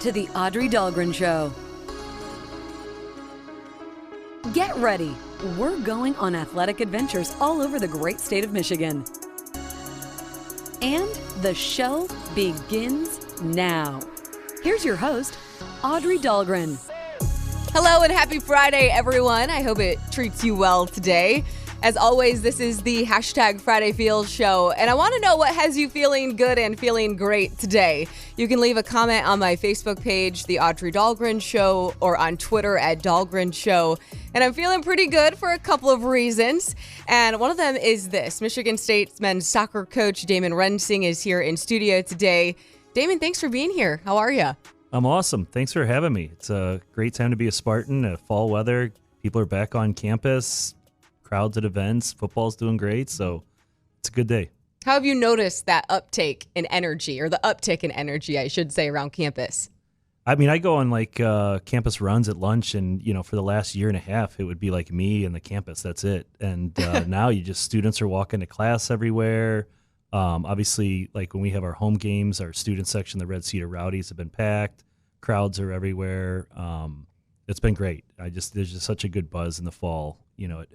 to the Audrey Dahlgren Show. Get ready. We're going on athletic adventures all over the great state of Michigan. And the show begins now. Here's your host, Audrey Dahlgren. Hello and happy Friday, everyone. I hope it treats you well today. As always, this is the hashtag Friday Feels Show, and I want to know what has you feeling good and feeling great today. You can leave a comment on my Facebook page, The Audrey Dahlgren Show, or on Twitter at Dahlgren Show. And I'm feeling pretty good for a couple of reasons. And one of them is this. Michigan State's men's soccer coach, Damon Rensing, is here in studio today. Damon, thanks for being here. How are you? I'm awesome. Thanks for having me. It's a great time to be a Spartan. Fall weather. People are back on campus. Crowds at events. Football's doing great, so it's a good day. How have you noticed that uptake in energy, or the uptick in energy, I should say, around campus? I mean, I go on campus runs at lunch, and for the last year and a half, it would be like me and the campus. That's it. And now students are walking to class everywhere. Obviously, like when we have our home games, our student section, the Red Cedar Rowdies, have been packed. Crowds are everywhere. It's been great. There's just such a good buzz in the fall,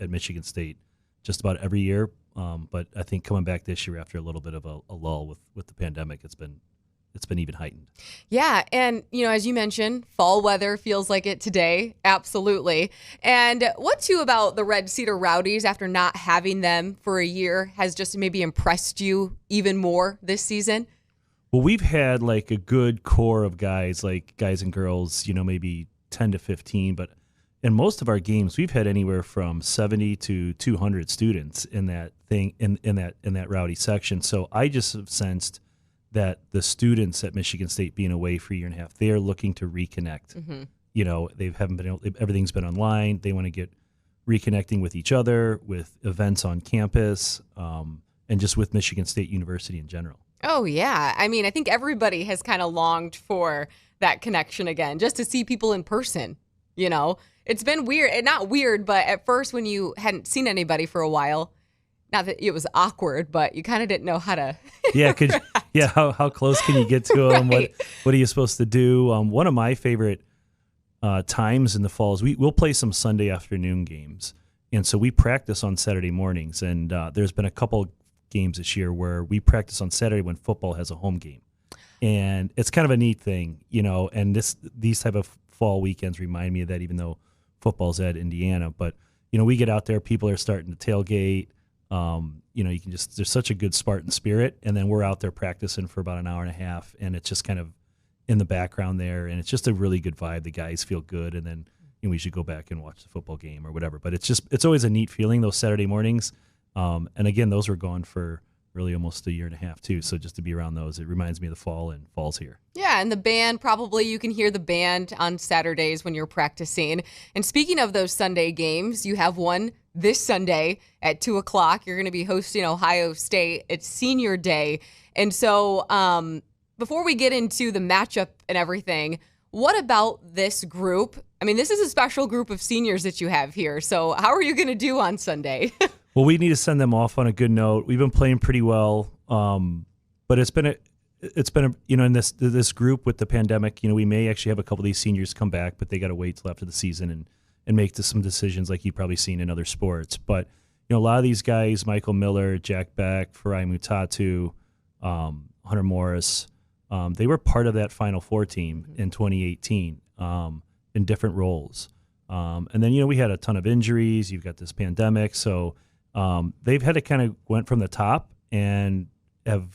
at Michigan State, just about every year. But I think coming back this year after a little bit of a lull with the pandemic, it's been even heightened. Yeah, and as you mentioned, fall weather feels like it today. Absolutely. And what too about the Red Cedar Rowdies, after not having them for a year, has just maybe impressed you even more this season? Well, we've had like a good core of guys, like guys and girls, maybe 10 to 15, but in most of our games, we've had anywhere from 70 to 200 students in that thing, in that rowdy section. So I just have sensed that the students at Michigan State, being away for a year and a half, they are looking to reconnect. Mm-hmm. They haven't been able, everything's been online. They want to get reconnecting with each other, with events on campus, and just with Michigan State University in general. Oh, yeah. I mean, I think everybody has kind of longed for that connection again, just to see people in person. It's been weird. Not weird, but at first when you hadn't seen anybody for a while, not that it was awkward, but you kind of didn't know how to how close can you get to them? Right. What are you supposed to do? One of my favorite times in the fall is we'll play some Sunday afternoon games. And so we practice on Saturday mornings. And there's been a couple games this year where we practice on Saturday when football has a home game. And it's kind of a neat thing, and these type of fall weekends remind me of that, even though football's at Indiana. But, we get out there, people are starting to tailgate. You can there's such a good Spartan spirit. And then we're out there practicing for about an hour and a half, and it's just kind of in the background there. And it's just a really good vibe. The guys feel good. And then we should go back and watch the football game or whatever. But it's always a neat feeling, those Saturday mornings. And again, those were gone for really almost a year and a half too. So just to be around those, it reminds me of the fall, and fall's here. Yeah, and the band, probably you can hear the band on Saturdays when you're practicing. And speaking of those Sunday games, you have one this Sunday at 2:00. You're going to be hosting Ohio State. It's senior day. And so before we get into the matchup and everything, what about this group? I mean, this is a special group of seniors that you have here. So how are you going to do on Sunday? Well, we need to send them off on a good note. We've been playing pretty well, but it's been in this group with the pandemic. We may actually have a couple of these seniors come back, but they got to wait till after the season and make some decisions like you've probably seen in other sports. But a lot of these guys, Michael Miller, Jack Beck, Farai Mutatu, Hunter Morris, they were part of that Final Four team in 2018 in different roles. And then we had a ton of injuries. You've got this pandemic, so. They've had to kind of went from the top and have,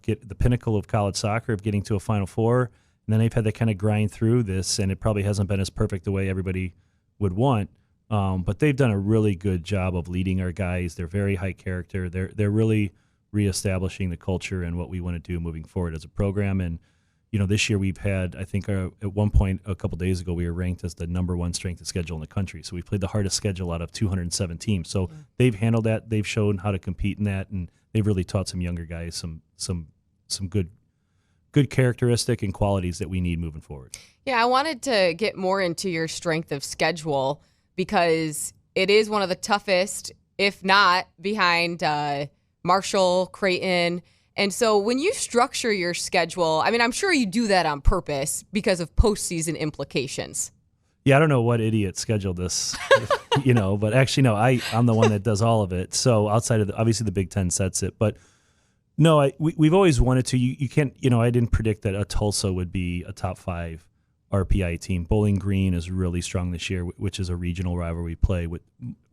get the pinnacle of college soccer of getting to a Final Four. And then they've had to kind of grind through this, and it probably hasn't been as perfect the way everybody would want. But they've done a really good job of leading our guys. They're very high character. They're really reestablishing the culture and what we want to do moving forward as a program. And, this year we've had, I think at one point a couple days ago, we were ranked as the number one strength of schedule in the country. So we played the hardest schedule out of 207 teams. So they've handled that. They've shown how to compete in that, and they've really taught some younger guys some good characteristic and qualities that we need moving forward. Yeah, I wanted to get more into your strength of schedule because it is one of the toughest, if not behind Marshall, Creighton, And so when you structure your schedule, I mean, I'm sure you do that on purpose because of postseason implications. Yeah, I don't know what idiot scheduled this, but actually, no, I'm the one that does all of it. So outside of obviously the Big Ten sets it, but no, we've always wanted to. You can't, I didn't predict that a Tulsa would be a top 5 RPI team. Bowling Green is really strong this year, which is a regional rivalry we play with,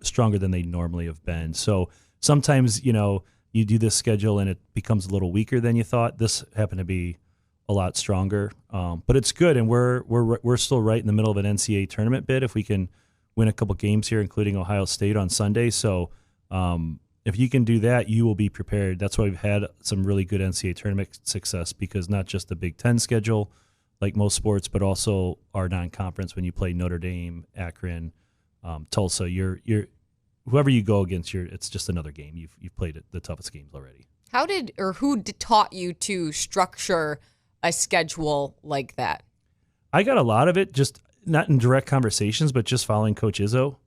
stronger than they normally have been. So sometimes, you do this schedule and it becomes a little weaker than you thought. This happened to be a lot stronger, but it's good, and we're still right in the middle of an NCAA tournament bid. If we can win a couple games here, including Ohio State on Sunday, so if you can do that, you will be prepared. That's why we've had some really good NCAA tournament success, because not just the Big Ten schedule, like most sports, but also our non-conference. When you play Notre Dame, Akron, Tulsa, you're whoever you go against, it's just another game. You've played the toughest games already. Who taught you to structure a schedule like that? I got a lot of it, just not in direct conversations, but just following Coach Izzo.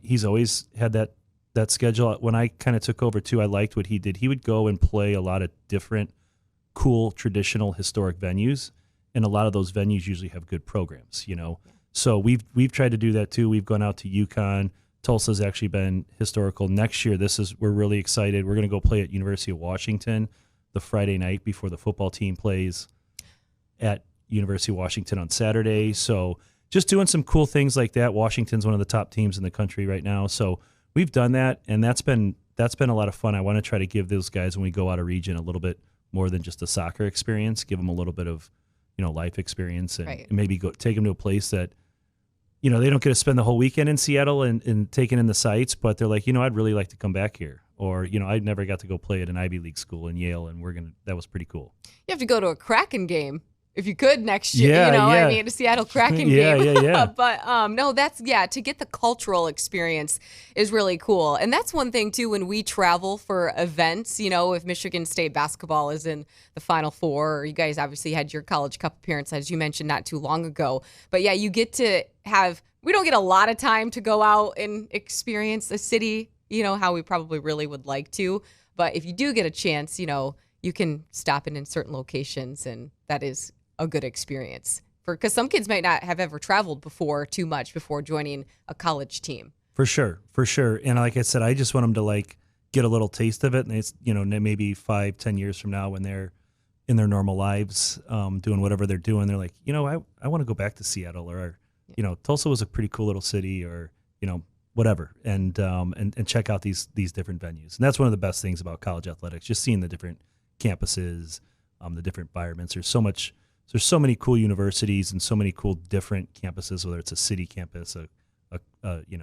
He's always had that schedule. When I kind of took over too, I liked what he did. He would go and play a lot of different cool, traditional, historic venues, and a lot of those venues usually have good programs, So we've tried to do that too. We've gone out to UConn. Tulsa's actually been historical. Next year, we're really excited. We're going to go play at University of Washington the Friday night before the football team plays at University of Washington on Saturday. So just doing some cool things like that. Washington's one of the top teams in the country right now. So we've done that, and that's been a lot of fun. I want to try to give those guys, when we go out of region, a little bit more than just a soccer experience, give them a little bit of, life experience, and Right. maybe take them to a place that, they don't get to spend the whole weekend in Seattle and taking in the sights, but they're like, I'd really like to come back here. Or, I never got to go play at an Ivy League school in Yale, and that was pretty cool. You have to go to a Kraken game if you could next year. Yeah, yeah. I mean, a Seattle Kraken Yeah, game. yeah. But no, to get the cultural experience is really cool. And that's one thing too, when we travel for events, if Michigan State basketball is in the Final Four, or you guys obviously had your College Cup appearance, as you mentioned, not too long ago. But yeah, you get to we don't get a lot of time to go out and experience the city, how we probably really would like to. But if you do get a chance, you can stop in certain locations, and that is a good experience because some kids might not have ever traveled before joining a college team. For sure. And like I said, I just want them to get a little taste of it, and it's maybe 5-10 years from now when they're in their normal lives, doing whatever they're doing, they're like, I want to go back to Seattle, or Tulsa was a pretty cool little city, or whatever, and check out these different venues. And that's one of the best things about college athletics, just seeing the different campuses, the different environments. There's so many cool universities and so many cool different campuses, whether it's a city campus, a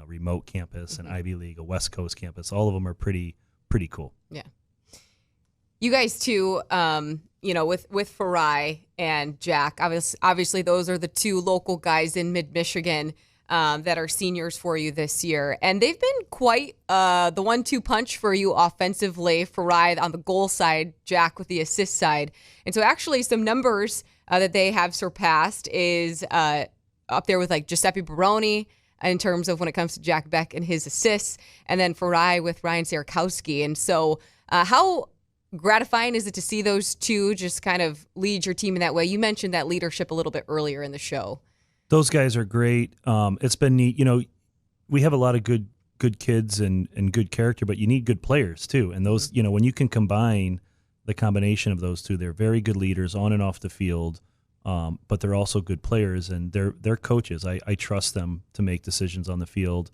remote campus, an Ivy League, a West Coast campus. All of them are pretty cool. Yeah. You guys too, with Farai and Jack, obviously those are the two local guys in mid-Michigan that are seniors for you this year. And they've been quite the 1-2 punch for you offensively. Farai on the goal side, Jack with the assist side. And so actually some numbers that they have surpassed is up there with Giuseppe Baroni in terms of when it comes to Jack Beck and his assists, and then Farai with Ryan Sierakowski. And so how gratifying is it to see those two just kind of lead your team in that way? You mentioned that leadership a little bit earlier in the show. Those guys are great. It's been neat. We have a lot of good kids and good character, but you need good players too. And those, when you can combine the combination of those two, they're very good leaders on and off the field, but they're also good players, and they're coaches. I trust them to make decisions on the field.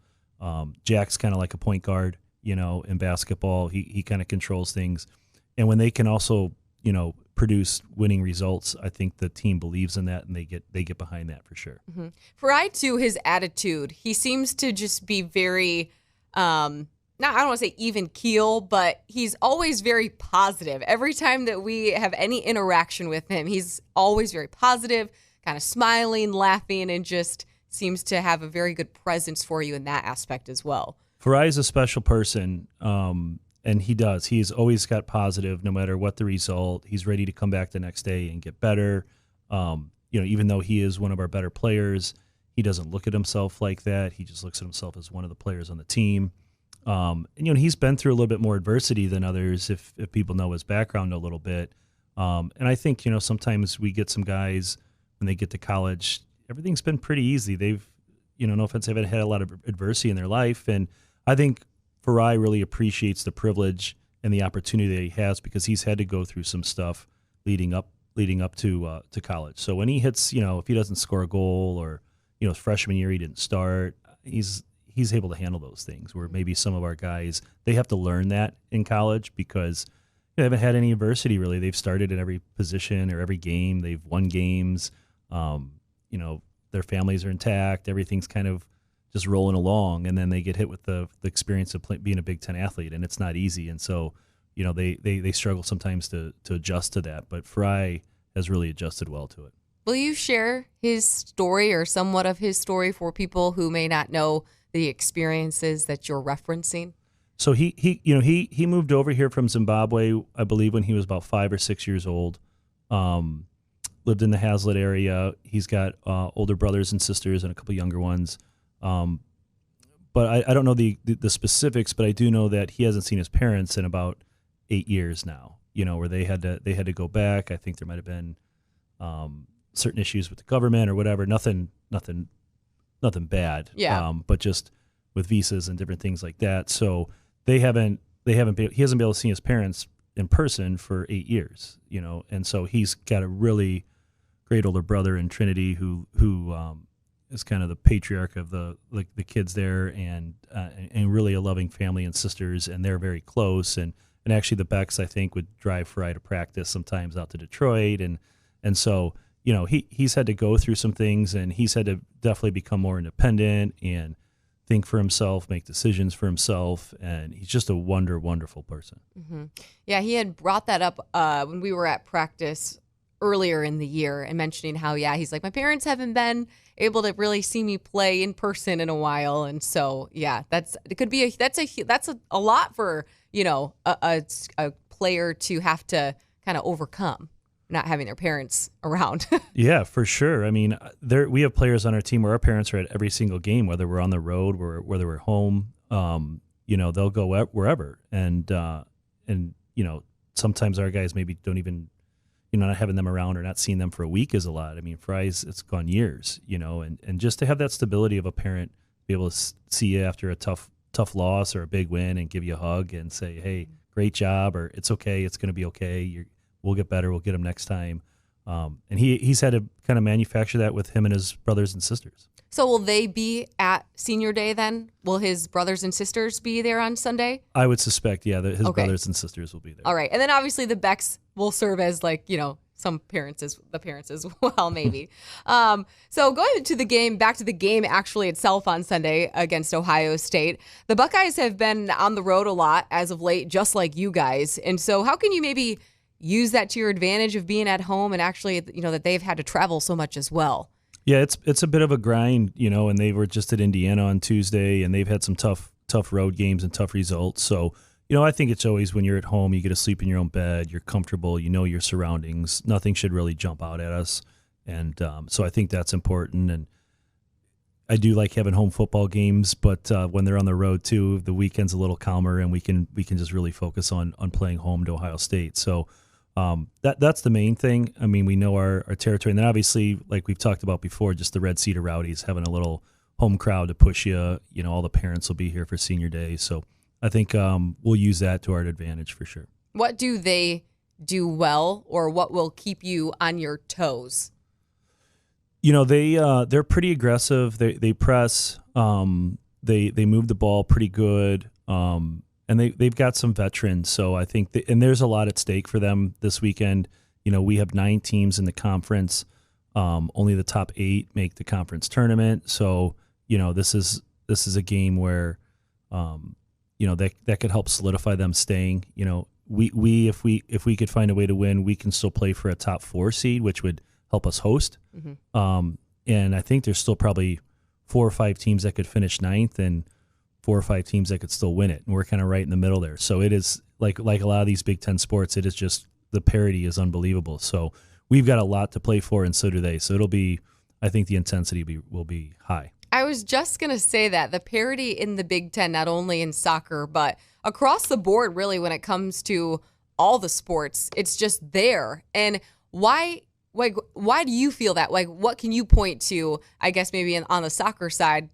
Jack's kind of like a point guard, in basketball. He kind of controls things. And when they can also, produce winning results, I think the team believes in that, and they get behind that for sure. Mm-hmm. Farai too, his attitude, he seems to just be very, I don't want to say even keel, but he's always very positive. Every time that we have any interaction with him, he's always very positive, kind of smiling, laughing, and just seems to have a very good presence for you in that aspect as well. Farai is a special person. And he does. He's always got positive, no matter what the result. He's ready to come back the next day and get better. Even though he is one of our better players, he doesn't look at himself like that. He just looks at himself as one of the players on the team. And he's been through a little bit more adversity than others if people know his background a little bit. And I think, sometimes we get some guys when they get to college, everything's been pretty easy. They've, no offense, they haven't had a lot of adversity in their life. And I think Farai really appreciates the privilege and the opportunity that he has because he's had to go through some stuff leading up to college. So when he hits, if he doesn't score a goal or, his freshman year he didn't start, he's able to handle those things where maybe some of our guys, they have to learn that in college because they haven't had any adversity really. They've started in every position or every game. They've won games. Their families are intact. Everything's kind of just rolling along, and then they get hit with the experience of being a Big Ten athlete, and it's not easy. And so, they struggle sometimes to adjust to that. But Fry has really adjusted well to it. Will you share his story or somewhat of his story for people who may not know the experiences that you're referencing? So he moved over here from Zimbabwe, I believe, when he was about 5 or 6 years old. Lived in the Hazlet area. He's got older brothers and sisters and a couple younger ones. But I don't know the specifics, but I do know that he hasn't seen his parents in about 8 years now. Where they had to go back. I think there might have been certain issues with the government or whatever. Nothing bad. Yeah. But just with visas and different things like that. So he hasn't been able to see his parents in person for 8 years. And so he's got a really great older brother in Trinity who is kind of the patriarch of the kids there and really a loving family and sisters, and they're very close. And actually the Becks, I think, would drive Fry to practice sometimes out to Detroit. And so, he's had to go through some things, and he's had to definitely become more independent and think for himself, make decisions for himself. And he's just a wonderful person. Mm-hmm. Yeah, he had brought that up when we were at practice earlier in the year and mentioning how, he's like, my parents haven't been able to really see me play in person in a while. And so, that's a lot for, a player to have to kind of overcome, not having their parents around. Yeah, for sure. I mean, we have players on our team where our parents are at every single game, whether we're on the road, whether we're home, they'll go wherever. And sometimes our guys maybe don't even, not having them around or not seeing them for a week is a lot. I mean, Fry's, it's gone years, and just to have that stability of a parent, be able to see you after a tough loss or a big win and give you a hug and say, hey, great job, or it's okay, it's going to be okay. We'll get better. We'll get him next time. And he's had to kind of manufacture that with him and his brothers and sisters. So will they be at Senior Day then? Will his brothers and sisters be there on Sunday? I would suspect, that his brothers and sisters will be there. All right. And then obviously the Becks will serve as the parents as well, maybe. So going to the game, back to the game actually itself on Sunday against Ohio State, the Buckeyes have been on the road a lot as of late, just like you guys. And so how can you maybe use that to your advantage of being at home and actually, that they've had to travel so much as well? Yeah, it's a bit of a grind, and they were just at Indiana on Tuesday, and they've had some tough road games and tough results. So, I think it's always when you're at home, you get to sleep in your own bed, you're comfortable, your surroundings. Nothing should really jump out at us. And so I think that's important. And I do like having home football games, but when they're on the road too, the weekend's a little calmer, and we can just really focus on playing home to Ohio State. So that's the main thing. I mean, we know our territory, and then obviously, like we've talked about before, just the Red Cedar Rowdies having a little home crowd to push you. All the parents will be here for Senior Day, so I think we'll use that to our advantage for sure. What do they do well, or what will keep you on your toes? They're pretty aggressive. They press. They move the ball pretty good. And they've got some veterans, so I think and there's a lot at stake for them this weekend. We have 9 teams in the conference. Only the top 8 make the conference tournament. So this is a game where that could help solidify them staying. We if we could find a way to win, we can still play for a top 4 seed, which would help us host. Mm-hmm. And I think there's still probably 4 or 5 teams that could finish 9th and 4 or 5 teams that could still win it. And we're kind of right in the middle there. So it is like a lot of these Big Ten sports, it is just the parity is unbelievable. So we've got a lot to play for, and so do they. So I think the intensity will be high. I was just going to say that the parity in the Big Ten, not only in soccer, but across the board, really, when it comes to all the sports, it's just there. And why do you feel that? Like, what can you point to, I guess, maybe on the soccer side?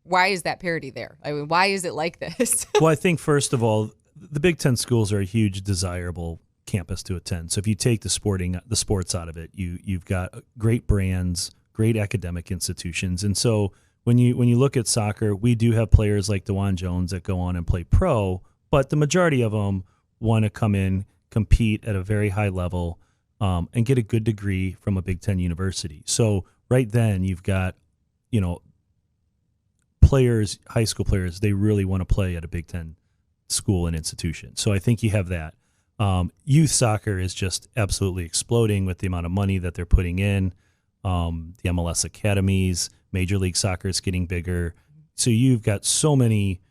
Why is that parity there? I mean, why is it like this? Well, I think, first of all, the Big Ten schools are a huge desirable campus to attend. So if you take the sports out of it, you've got great brands, great academic institutions. And so when you look at soccer, we do have players like DeJuan Jones that go on and play pro, but the majority of them want to come in, compete at a very high level, and get a good degree from a Big Ten university. So right then you've got, players, high school players, they really want to play at a Big Ten school and institution. So I think you have that. Youth soccer is just absolutely exploding with the amount of money that they're putting in. The MLS academies, Major League Soccer is getting bigger. So you've got so many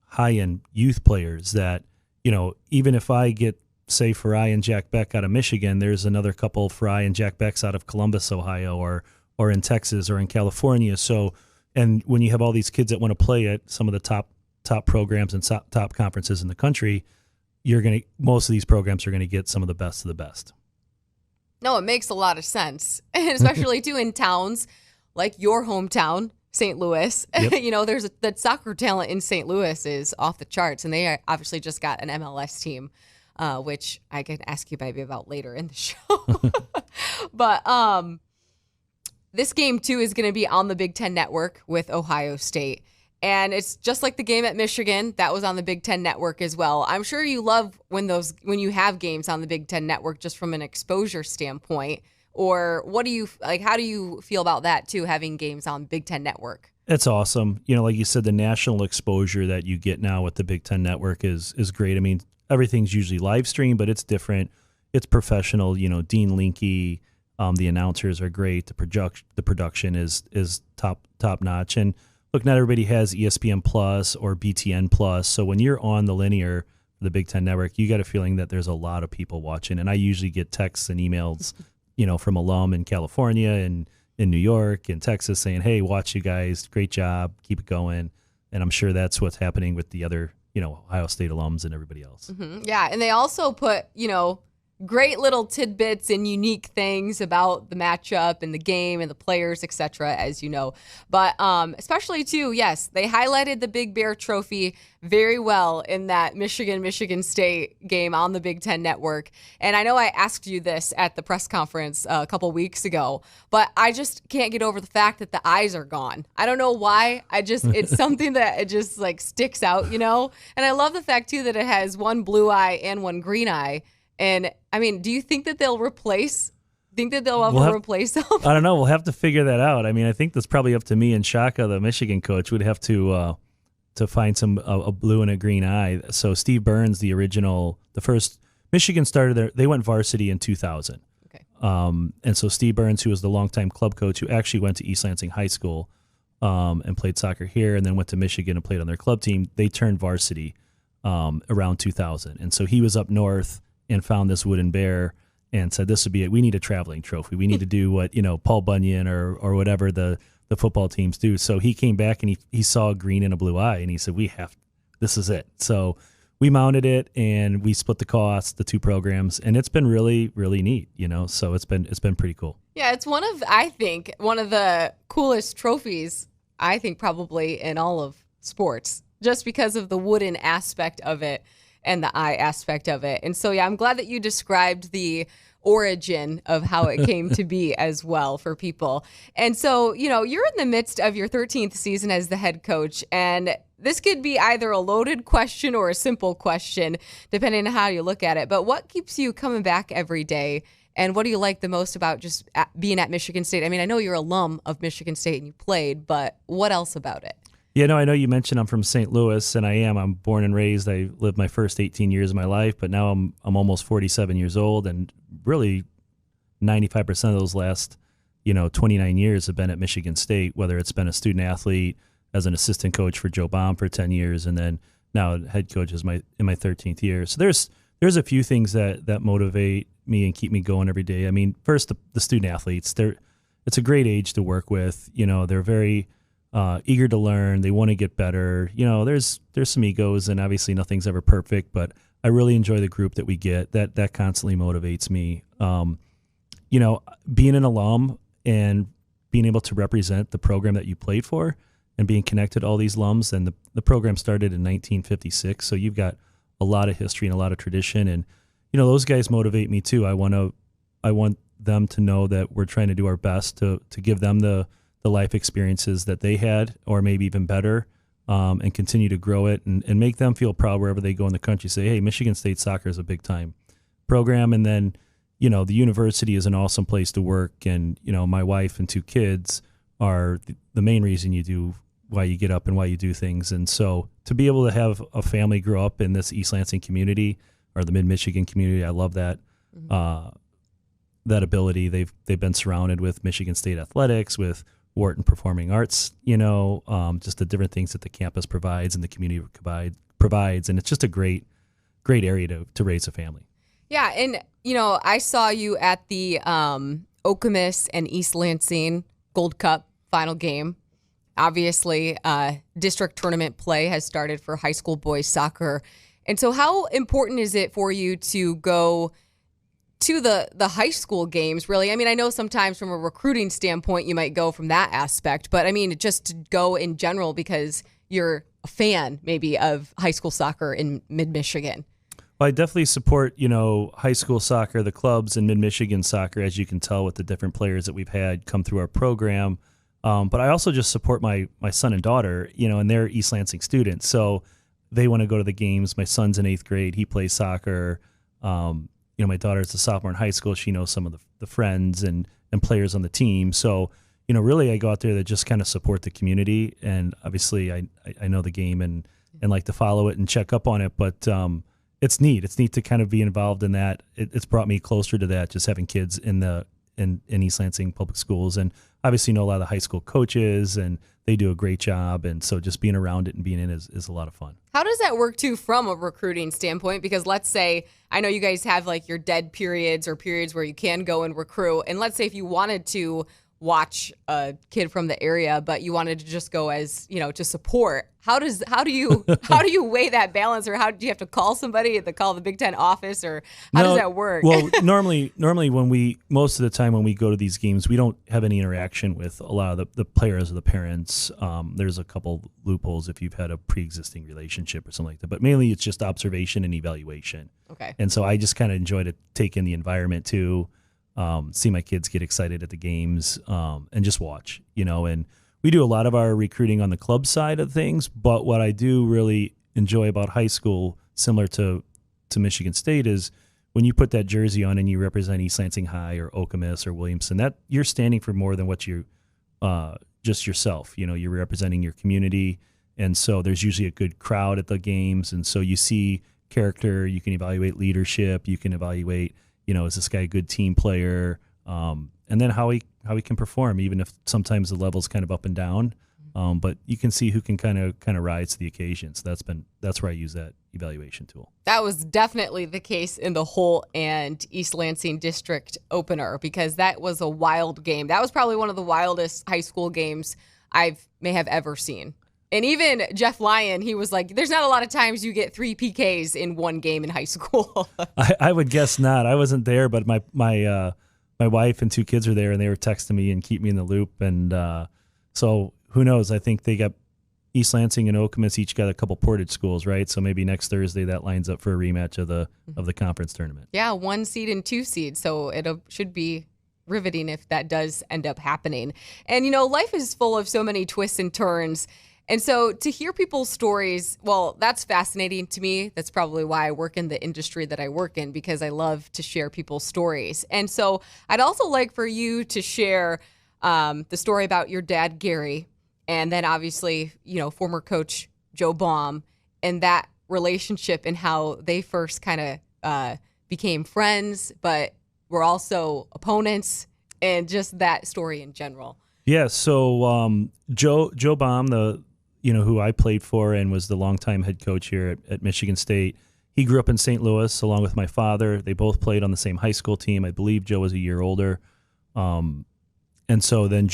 high-end youth players that, even if I get, say, Fry and Jack Beck out of Michigan, there's another couple Fry and Jack Becks out of Columbus, Ohio, or in Texas or in California. So, and when you have all these kids that want to play at some of the top programs and top conferences in the country, most of these programs are going to get some of the best of the best. No, it makes a lot of sense, and especially too in towns like your hometown, St. Louis. Yep. There's that soccer talent in St. Louis is off the charts, and they obviously just got an MLS team, which I can ask you maybe about later in the show. But this game too is going to be on the Big Ten Network with Ohio State. And it's just like the game at Michigan that was on the Big Ten Network as well. I'm sure you love when you have games on the Big Ten Network just from an exposure standpoint. Or what do you like? How do you feel about that too? Having games on Big Ten Network. It's awesome. Like you said, the national exposure that you get now with the Big Ten Network is great. I mean, everything's usually live streamed, but it's different. It's professional. Dean Linke, the announcers are great. The production is top notch. And look, not everybody has ESPN Plus or BTN Plus. So when you're on the linear, the Big Ten Network, you got a feeling that there's a lot of people watching. And I usually get texts and emails, from alum in California and in New York and Texas saying, hey, watch you guys. Great job. Keep it going. And I'm sure that's what's happening with the other, Ohio State alums and everybody else. Mm-hmm. Yeah. And they also put, great little tidbits and unique things about the matchup and the game and the players, etc., as you know. But especially, too, yes, they highlighted the Big Bear Trophy very well in that Michigan State game on the Big Ten Network. And I know I asked you this at the press conference a couple weeks ago, but I just can't get over the fact that the eyes are gone. I don't know why. It's something that it just like sticks out, And I love the fact, too, that it has one blue eye and one green eye. And I mean, do you think that they'll replace? Replace them? I don't know. We'll have to figure that out. I mean, I think that's probably up to me and Shaka, the Michigan coach, would have to find a blue and a green eye. So Steve Burns, the first Michigan started there. They went varsity in 2000. Okay. And so Steve Burns, who was the longtime club coach, who actually went to East Lansing High School and played soccer here, and then went to Michigan and played on their club team. They turned varsity around 2000, and so he was up north and found this wooden bear and said, this would be it. We need a traveling trophy. We need to do what, Paul Bunyan or whatever the football teams do. So he came back and he saw a green and a blue eye and he said, this is it. So we mounted it and we split the cost, the two programs, and it's been really, really neat, so it's been pretty cool. Yeah. It's one of the coolest trophies, I think, probably in all of sports, just because of the wooden aspect of it and the eye aspect of it. And so, yeah, I'm glad that you described the origin of how it came to be as well for people. And so, you're in the midst of your 13th season as the head coach, and this could be either a loaded question or a simple question, depending on how you look at it. But what keeps you coming back every day? And what do you like the most about just being at Michigan State? I mean, I know you're alum of Michigan State and you played, but what else about it? Yeah, no, I know you mentioned I'm from St. Louis, and I am. I'm born and raised. I lived my first 18 years of my life, but now I'm almost 47 years old, and really 95% of those last, 29 years have been at Michigan State, whether it's been a student athlete, as an assistant coach for Joe Baum for 10 years, and then now head coach in my 13th year. So there's a few things that motivate me and keep me going every day. I mean, first, the student athletes, it's a great age to work with. They're very eager to learn. They want to get better. There's some egos, and obviously nothing's ever perfect, but I really enjoy the group that we get. That constantly motivates me. Being an alum and being able to represent the program that you played for and being connected to all these alums, and the program started in 1956, so you've got a lot of history and a lot of tradition, and those guys motivate me too. I want them to know that we're trying to do our best to give them the life experiences that they had, or maybe even better, and continue to grow it and make them feel proud wherever they go in the country. Say, hey, Michigan State soccer is a big time program, and then the university is an awesome place to work, and my wife and 2 kids are the main reason why you get up and why you do things. And so to be able to have a family grow up in this East Lansing community or the Mid-Michigan community, I love that. That ability. They've been surrounded with Michigan State athletics, with Wharton Performing Arts, just the different things that the campus provides and the community provides, and it's just a great area to raise a family. Yeah, and I saw you at the Okemos and East Lansing Gold Cup final game. Obviously, district tournament play has started for high school boys soccer. And so how important is it for you to go to the high school games, really? I mean, I know sometimes from a recruiting standpoint, you might go from that aspect, but I mean, just to go in general because you're a fan maybe of high school soccer in Mid-Michigan. Well, I definitely support, high school soccer, the clubs in Mid-Michigan soccer, as you can tell with the different players that we've had come through our program. But I also just support my son and daughter, and they're East Lansing students. So they want to go to the games. My son's in 8th grade. He plays soccer. My daughter's a sophomore in high school. She knows some of the friends and players on the team. So, really I go out there to just kind of support the community. And obviously I know the game and like to follow it and check up on it. But it's neat. It's neat to kind of be involved in that. It's brought me closer to that, just having kids in East Lansing public schools, and obviously know a lot of the high school coaches, and they do a great job. And so just being around it and being in is a lot of fun. How does that work too from a recruiting standpoint? Because let's say, I know you guys have like your dead periods or periods where you can go and recruit. And let's say if you wanted to watch a kid from the area, but you wanted to just go as, to support. How do you weigh that balance, or how do you have to call somebody to call the Big Ten office, or how does that work? Well, normally most of the time when we go to these games, we don't have any interaction with a lot of the players or the parents. There's a couple loopholes if you've had a pre-existing relationship or something like that, but mainly it's just observation and evaluation. Okay. And so I just kind of enjoy to take in the environment too. See my kids get excited at the games, and just watch, and we do a lot of our recruiting on the club side of things. But what I do really enjoy about high school, similar to Michigan State, is when you put that jersey on and you represent East Lansing High or Okemos or Williamson, that you're standing for more than what you just yourself. You're representing your community, and so there's usually a good crowd at the games, and so you see character. You can evaluate leadership. You can evaluate, is this guy a good team player? And then how he can perform, even if sometimes the level's kind of up and down. But you can see who can kind of rise to the occasion. So that's where I use that evaluation tool. That was definitely the case in the Holt and East Lansing district opener, because that was a wild game. That was probably one of the wildest high school games I may have ever seen. And even Jeff Lyon, he was like, there's not a lot of times you get 3 PKs in one game in high school. I would guess not. I wasn't there, but my wife and 2 kids are there, and they were texting me and keep me in the loop. And so who knows? I think they got East Lansing and Okemos each got a couple Portage schools, right? So maybe next Thursday that lines up for a rematch of the conference tournament. Yeah, 1 seed and 2 seed. So it should be riveting if that does end up happening. And, life is full of so many twists and turns. And so to hear people's stories, well, that's fascinating to me. That's probably why I work in the industry that I work in, because I love to share people's stories. And so I'd also like for you to share the story about your dad, Gary, and then obviously, former coach Joe Baum, and that relationship and how they first kind of became friends, but were also opponents, and just that story in general. Yeah. So Joe Baum, who I played for and was the longtime head coach here at Michigan State. He grew up in St. Louis along with my father. They both played on the same high school team. I believe Joe was a year older. And And so then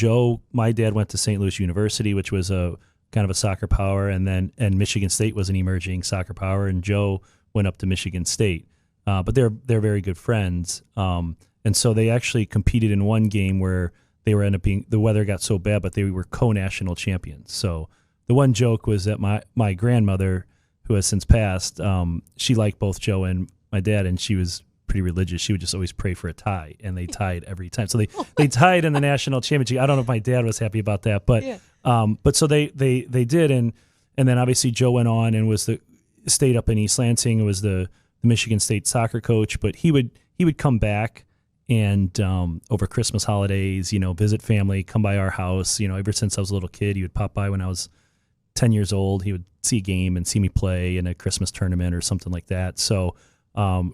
my dad went to St. Louis University, which was a kind of a soccer power, and Michigan State was an emerging soccer power, and Joe went up to Michigan State. But they're very good friends. And so they actually competed in one game where they were the weather got so bad, but they were co-national champions. So the one joke was that my grandmother, who has since passed, she liked both Joe and my dad, and she was pretty religious. She would just always pray for a tie, and they tied every time. So they tied in the national championship. I don't know if my dad was happy about that, but but so they did, and then obviously Joe went on and stayed up in East Lansing. It was the Michigan State soccer coach, but he would come back and over Christmas holidays, visit family, come by our house. Ever since I was a little kid, he would pop by when I was 10 years old. He would see a game and see me play in a Christmas tournament or something like that. So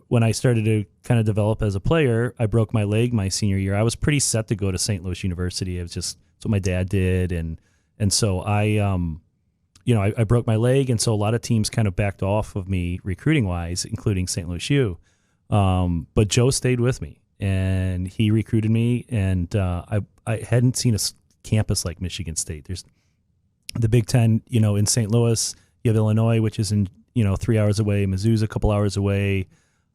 when I started to kind of develop as a player, I broke my leg my senior year. I was pretty set to go to St. Louis University. That's what my dad did, and so I broke my leg, and so a lot of teams kind of backed off of me recruiting wise, including St. Louis U. But Joe stayed with me, and he recruited me, and I hadn't seen a campus like Michigan State. There's the Big Ten, in St. Louis. You have Illinois, which is in 3 hours away. Mizzou's a couple hours away.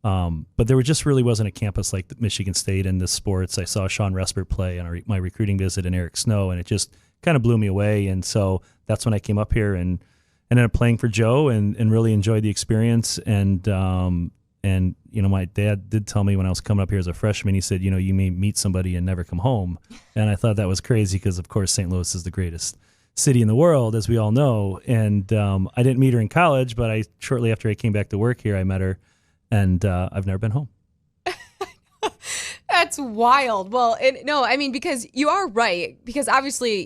But there just really wasn't a campus like Michigan State in the sports. I saw Sean Respert play on my recruiting visit and Eric Snow, and it just kind of blew me away. And so that's when I came up here and ended up playing for Joe and really enjoyed the experience. And my dad did tell me when I was coming up here as a freshman, he said, you may meet somebody and never come home. And I thought that was crazy because, of course, St. Louis is the greatest city in the world, as we all know. And I didn't meet her in college, but shortly after I came back to work here, I met her, and I've never been home. That's wild. Well, because you are right. Because obviously,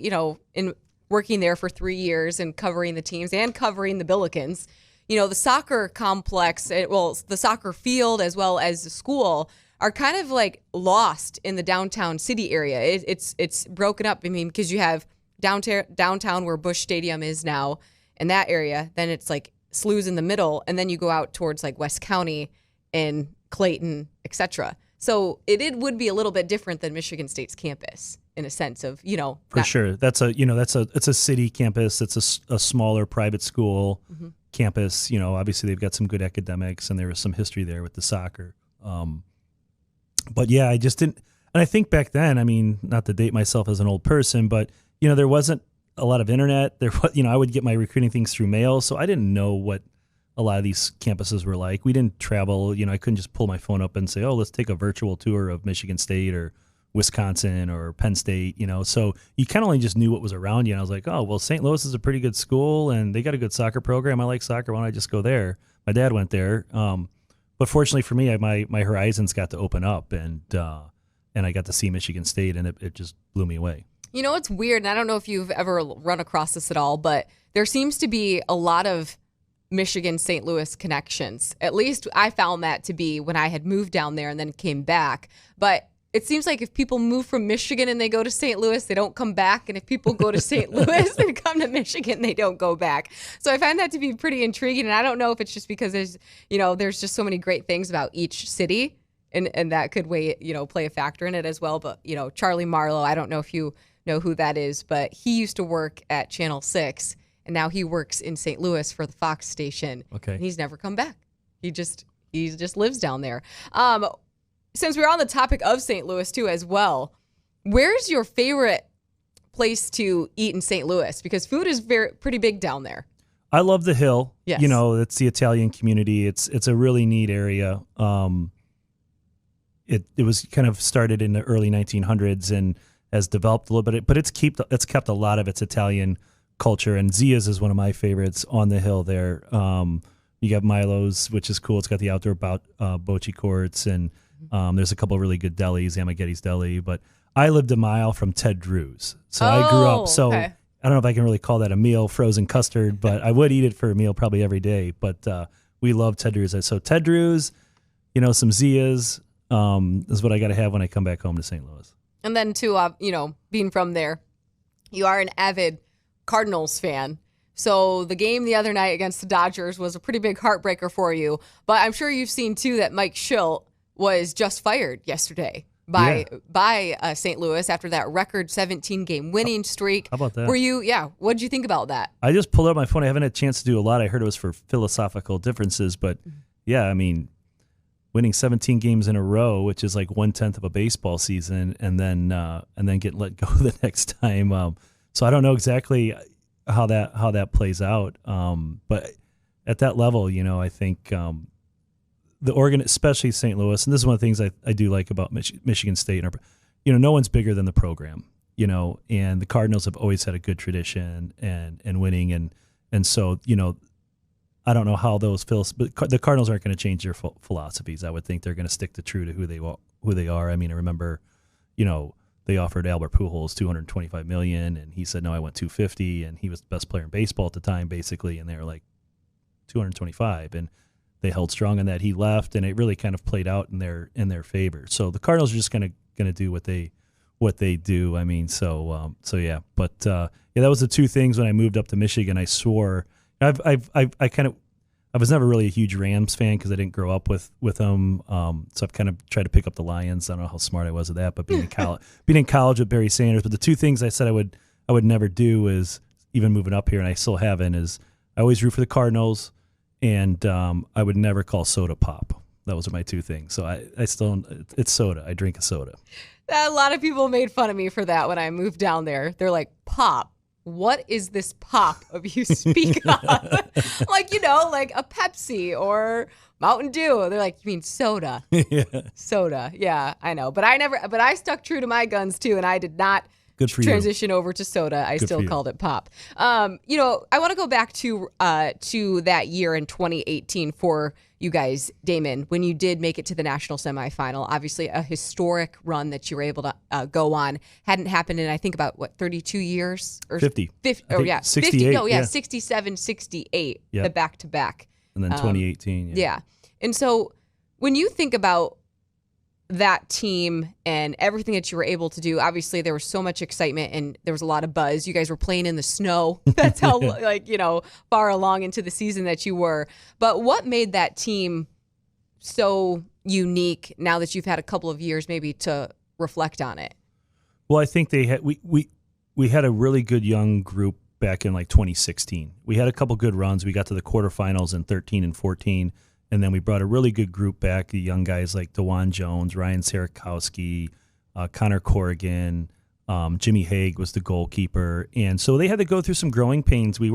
in working there for 3 years and covering the teams and covering the Billikens, the soccer complex, the soccer field as well as the school are kind of like lost in the downtown city area. It's broken up. Because you have downtown where Busch Stadium is now in that area. Then it's like SLU's in the middle, and then you go out towards like West County and Clayton, etc. So it would be a little bit different than Michigan State's campus in a sense of, For sure. It's a city campus. It's a smaller private school campus. Obviously they've got some good academics, and there was some history there with the soccer. But yeah, I just didn't. And I think back then, not to date myself as an old person, but there wasn't a lot of internet. There was, I would get my recruiting things through mail, so I didn't know what a lot of these campuses were like. We didn't travel. I couldn't just pull my phone up and say, "Oh, let's take a virtual tour of Michigan State or Wisconsin or Penn State." So you kind of only just knew what was around you. And I was like, "Oh, well, St. Louis is a pretty good school, and they got a good soccer program. I like soccer. Why don't I just go there?" My dad went there, but fortunately for me, my horizons got to open up, and I got to see Michigan State, and it just blew me away. It's weird, and I don't know if you've ever run across this at all, but there seems to be a lot of Michigan-St. Louis connections. At least I found that to be when I had moved down there and then came back. But it seems like if people move from Michigan and they go to St. Louis, they don't come back. And if people go to St. Louis and come to Michigan, they don't go back. So I find that to be pretty intriguing. And I don't know if it's just because there's just so many great things about each city, and that could play a factor in it as well. But, Charlie Marlowe, I don't know if you know who that is, but he used to work at Channel 6, and now he works in St. Louis for the Fox station. Okay. And he's never come back. He just lives down there. Since we're on the topic of St. Louis too as well, where's your favorite place to eat in St. Louis? Because food is pretty big down there. I love the Hill. Yes. It's the Italian community. It's a really neat area. It was kind of started in the early 1900s and has developed a little bit, but it's kept a lot of its Italian culture. And Zia's is one of my favorites on the Hill there. You got Milo's, which is cool. It's got the outdoor bocce courts, and there's a couple of really good delis, Amaghetti's Deli. But I lived a mile from Ted Drew's, so I grew up. So okay. I don't know if I can really call that a meal, frozen custard, but I would eat it for a meal probably every day. But we love Ted Drew's. So Ted Drew's, some Zia's is what I got to have when I come back home to St. Louis. And then too, being from there, you are an avid Cardinals fan. So the game the other night against the Dodgers was a pretty big heartbreaker for you. But I'm sure you've seen too that Mike Schilt was just fired yesterday. by St. Louis after that record 17-game winning streak. How about that? What did you think about that? I just pulled up my phone. I haven't had a chance to do a lot. I heard it was for philosophical differences, but yeah, I mean, winning 17 games in a row, which is like 1/10 of a baseball season, and then get let go the next time. So I don't know exactly how that plays out. But at that level, I think the Oregon, especially St. Louis, and this is one of the things I do like about Michigan State. No one's bigger than the program. And the Cardinals have always had a good tradition and winning, and so I don't know how those but the Cardinals aren't going to change their philosophies. I would think they're going to stick to true to who they are. I mean, I remember, they offered Albert Pujols $225 million, and he said, "No, I want $250," and he was the best player in baseball at the time, basically, and they were like $225, and they held strong on that. He left, and it really kind of played out in their favor. So the Cardinals are just going to do what they do. I mean, so yeah, but that was the two things when I moved up to Michigan. I swore. I was never really a huge Rams fan because I didn't grow up with them. So I've kind of tried to pick up the Lions. I don't know how smart I was at that, but being in college with Barry Sanders. But the two things I said I would never do is, even moving up here, and I still haven't, is I always root for the Cardinals, and I would never call soda pop. Those are my two things. So I still, it's soda. I drink a soda. A lot of people made fun of me for that when I moved down there. They're like, "Pop. What is this pop of you speak of?" like a Pepsi or Mountain Dew. They're like, "You mean soda?" Yeah. Soda. Yeah, I know. But I stuck true to my guns too, and I did not transition over to soda. I still called it pop. I want to go back to that year in 2018 for you guys, Damon, when you did make it to the national semifinal. Obviously a historic run that you were able to go on. Hadn't happened in, I think, about 32 years or 50. 68. 50, 67, 68, yep. The back-to-back. And then 2018. Yeah. And so when you think about that team and everything that you were able to do, obviously there was so much excitement and there was a lot of buzz. You guys were playing in the snow. That's how far along into the season that you were. But what made that team so unique now that you've had a couple of years maybe to reflect on it? Well, I think we had a really good young group back in 2016. We had a couple good runs. We got to the quarterfinals in 13 and 14. And then we brought a really good group back, the young guys like DeJuan Jones, Ryan Sierakowski, Connor Corrigan, Jimmy Hague was the goalkeeper. And so they had to go through some growing pains. We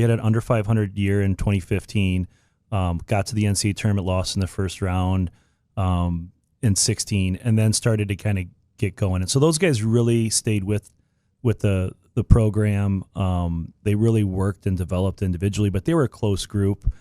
had an under 500 year in 2015, got to the NCAA tournament, lost in the first round in 16, and then started to kind of get going. And so those guys really stayed with the program. They really worked and developed individually, but they were a close group.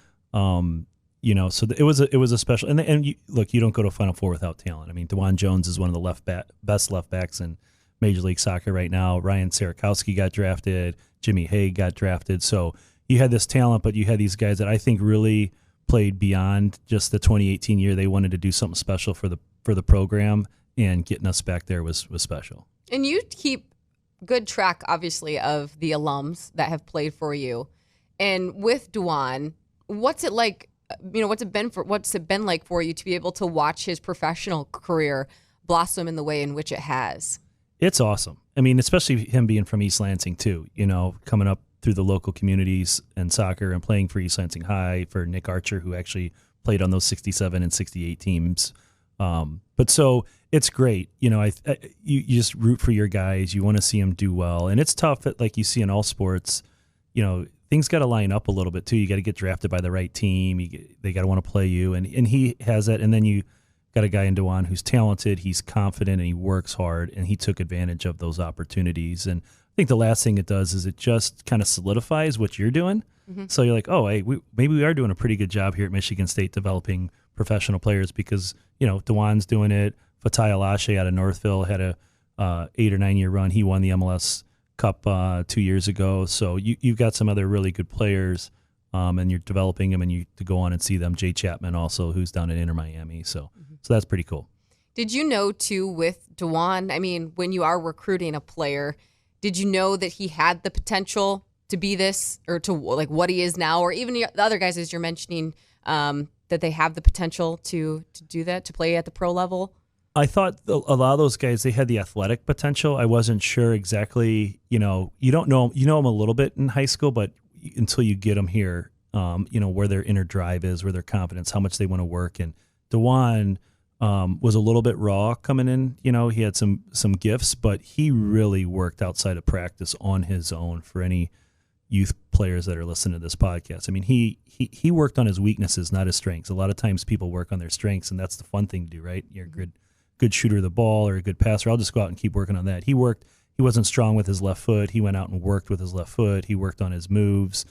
So it was a special, and you don't go to Final Four without talent. I mean, DeJuan Jones is one of the best left backs in Major League Soccer right now. Ryan Sierakowski got drafted. Jimmy Hague got drafted. So you had this talent, but you had these guys that I think really played beyond just the 2018 year. They wanted to do something special for the program, and getting us back there was special. And you keep good track, obviously, of the alums that have played for you. And with DeJuan, what's it like? What's it been like for you to be able to watch his professional career blossom in the way in which it has? It's awesome. I mean, especially him being from East Lansing too, coming up through the local communities and soccer and playing for East Lansing High, for Nick Archer, who actually played on those 67 and 68 teams. But so it's great. You just root for your guys. You want to see them do well. And it's tough, like you see in all sports, things got to line up a little bit too. You got to get drafted by the right team. They got to want to play you, and he has that. And then you got a guy in DeJuan who's talented, he's confident, and he works hard, and he took advantage of those opportunities. And I think the last thing it does is it just kind of solidifies what you're doing. Mm-hmm. So you're like, oh, hey, maybe we are doing a pretty good job here at Michigan State developing professional players, because DeJuan's doing it. Fatai Alashe out of Northville had a 8 or 9 year run. He won the MLS Cup 2 years ago. So you've got some other really good players, and you're developing them, and you to go on and see them. Jay Chapman also, who's down at Inter Miami. So that's pretty cool. Did you know too with DeJuan? I mean, when you are recruiting a player, did you know that he had the potential to be this, or to like what he is now, or even the other guys as you're mentioning, that they have the potential to do that, to play at the pro level? I thought a lot of those guys, they had the athletic potential. I wasn't sure exactly, you don't know, them a little bit in high school, but until you get them here, where their inner drive is, where their confidence, how much they want to work. And DeJuan was a little bit raw coming in. He had some gifts, but he really worked outside of practice on his own. For any youth players that are listening to this podcast, I mean, he worked on his weaknesses, not his strengths. A lot of times people work on their strengths, and that's the fun thing to do, right? You're a good shooter of the ball or a good passer. I'll just go out and keep working on that. He wasn't strong with his left foot. He went out and worked with his left foot. He worked on his moves.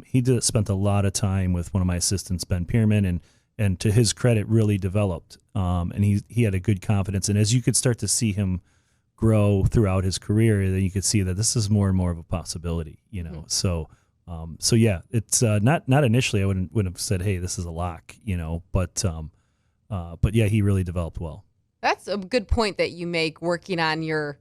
He spent a lot of time with one of my assistants, Ben Pierman, and to his credit, really developed. And he had a good confidence. And as you could start to see him grow throughout his career, then you could see that this is more and more of a possibility, So yeah, it's not initially. I wouldn't have said, hey, this is a lock, but yeah, he really developed well. That's a good point that you make, working on your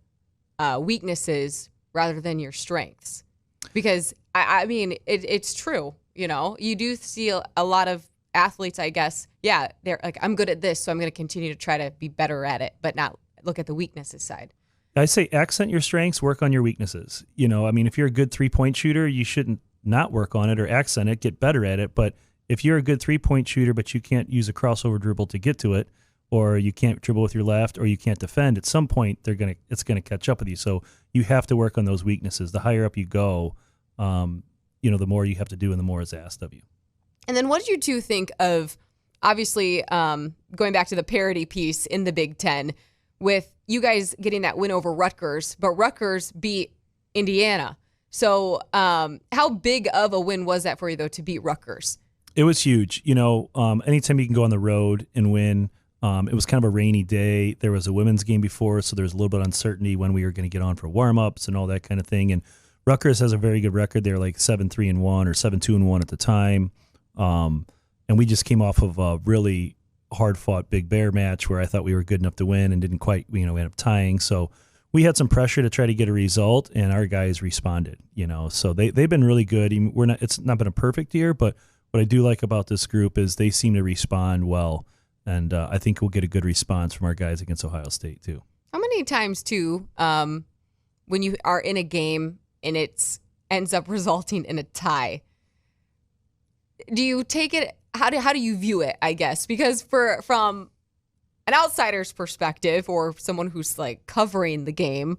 weaknesses rather than your strengths. Because, I mean, it's true, You do see a lot of athletes, I guess, yeah, they're like, I'm good at this, so I'm going to continue to try to be better at it, but not look at the weaknesses side. I say accent your strengths, work on your weaknesses. I mean, if you're a good 3-point shooter, you shouldn't not work on it or accent it, get better at it. But if you're a good 3-point shooter, but you can't use a crossover dribble to get to it, or you can't dribble with your left, or you can't defend, at some point it's gonna catch up with you. So you have to work on those weaknesses. The higher up you go, the more you have to do, and the more is asked of you. And then what did you two think of, obviously, going back to the parity piece in the Big Ten, with you guys getting that win over Rutgers, but Rutgers beat Indiana. So how big of a win was that for you, though, to beat Rutgers? It was huge. Anytime you can go on the road and win. It was kind of a rainy day. There was a women's game before, so there was a little bit of uncertainty when we were going to get on for warm-ups and all that kind of thing. And Rutgers has a very good record. They're like 7-3-1 or 7-2-1 at the time. And we just came off of a really hard-fought Big Bear match where I thought we were good enough to win and didn't quite, end up tying. So we had some pressure to try to get a result, and our guys responded. So they've been really good. It's not been a perfect year, but what I do like about this group is they seem to respond well. And I think we'll get a good response from our guys against Ohio State, too. How many times, too, when you are in a game and it ends up resulting in a tie, do you take it, how do you view it, I guess? Because from an outsider's perspective, or someone who's, like, covering the game,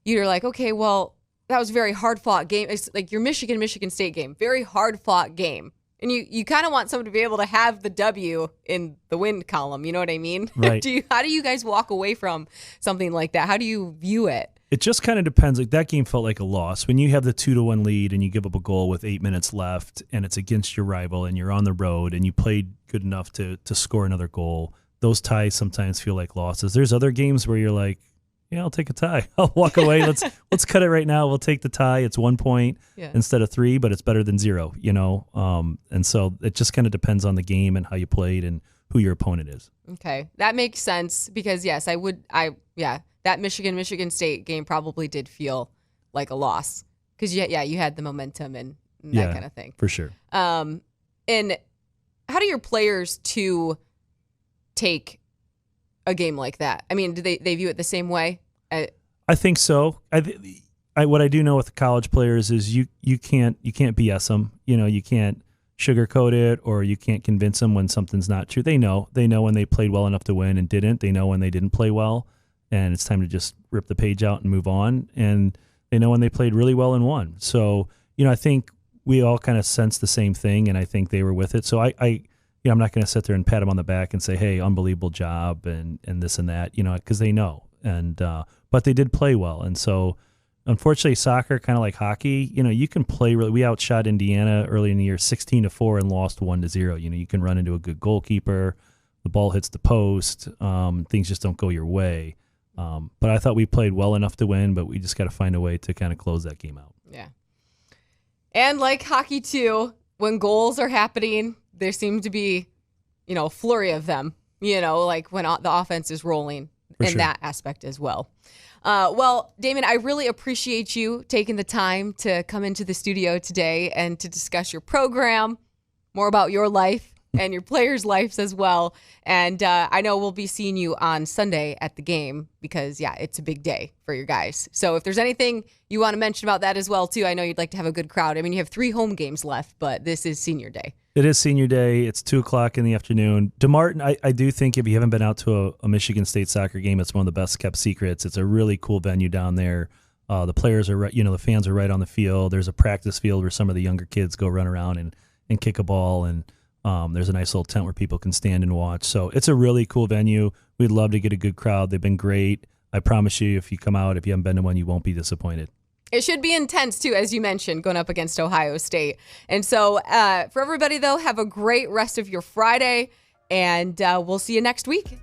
you're like, okay, well, that was a very hard-fought game. It's like your Michigan State game, very hard-fought game. And you kind of want someone to be able to have the W in the win column. You know what I mean? Right. How do you guys walk away from something like that? How do you view it? It just kind of depends. Like, that game felt like a loss. When you have the 2-1 lead and you give up a goal with 8 minutes left and it's against your rival and you're on the road and you played good enough to score another goal, those ties sometimes feel like losses. There's other games where you're like, yeah, I'll take a tie. I'll walk away. Let's cut it right now. We'll take the tie. It's 1 point instead of 3, but it's better than 0, And so it just kind of depends on the game and how you played and who your opponent is. Okay. That makes sense because, yes, that Michigan State game probably did feel like a loss because, you had the momentum and that kind of thing. For sure. And how do your players to take a game like that? I mean, do they view it the same way? I think so. What I do know with the college players is you can't BS them. You can't sugarcoat it, or you can't convince them when something's not true. They know when they played well enough to win and didn't. They know when they didn't play well, and it's time to just rip the page out and move on. And they know when they played really well and won. So I think we all kind of sense the same thing, and I think they were with it. So I'm not going to sit there and pat them on the back and say, hey, unbelievable job and this and that, because they know. And but they did play well. And so, unfortunately, soccer, kind of like hockey, you can play really. We outshot Indiana early in the year 16-4 and lost 1-0. You can run into a good goalkeeper. The ball hits the post. Things just don't go your way. But I thought we played well enough to win, but we just got to find a way to kind of close that game out. Yeah. And like hockey, too, when goals are happening, there seems to be, a flurry of them, like when the offense is rolling in that aspect as well. Well, Damon, I really appreciate you taking the time to come into the studio today and to discuss your program, more about your life, and your players' lives as well. And I know we'll be seeing you on Sunday at the game because, yeah, it's a big day for your guys. So if there's anything you want to mention about that as well, too, I know you'd like to have a good crowd. I mean, you have 3 home games left, but this is senior day. It is senior day. It's 2:00 in the afternoon. DeMartin, I do think if you haven't been out to a Michigan State soccer game, it's one of the best kept secrets. It's a really cool venue down there. The players are, the fans are right on the field. There's a practice field where some of the younger kids go run around and kick a ball. And there's a nice little tent where people can stand and watch. So it's a really cool venue. We'd love to get a good crowd. They've been great. I promise you, if you come out, if you haven't been to one, you won't be disappointed. It should be intense, too, as you mentioned, going up against Ohio State. And so for everybody, though, have a great rest of your Friday, and we'll see you next week.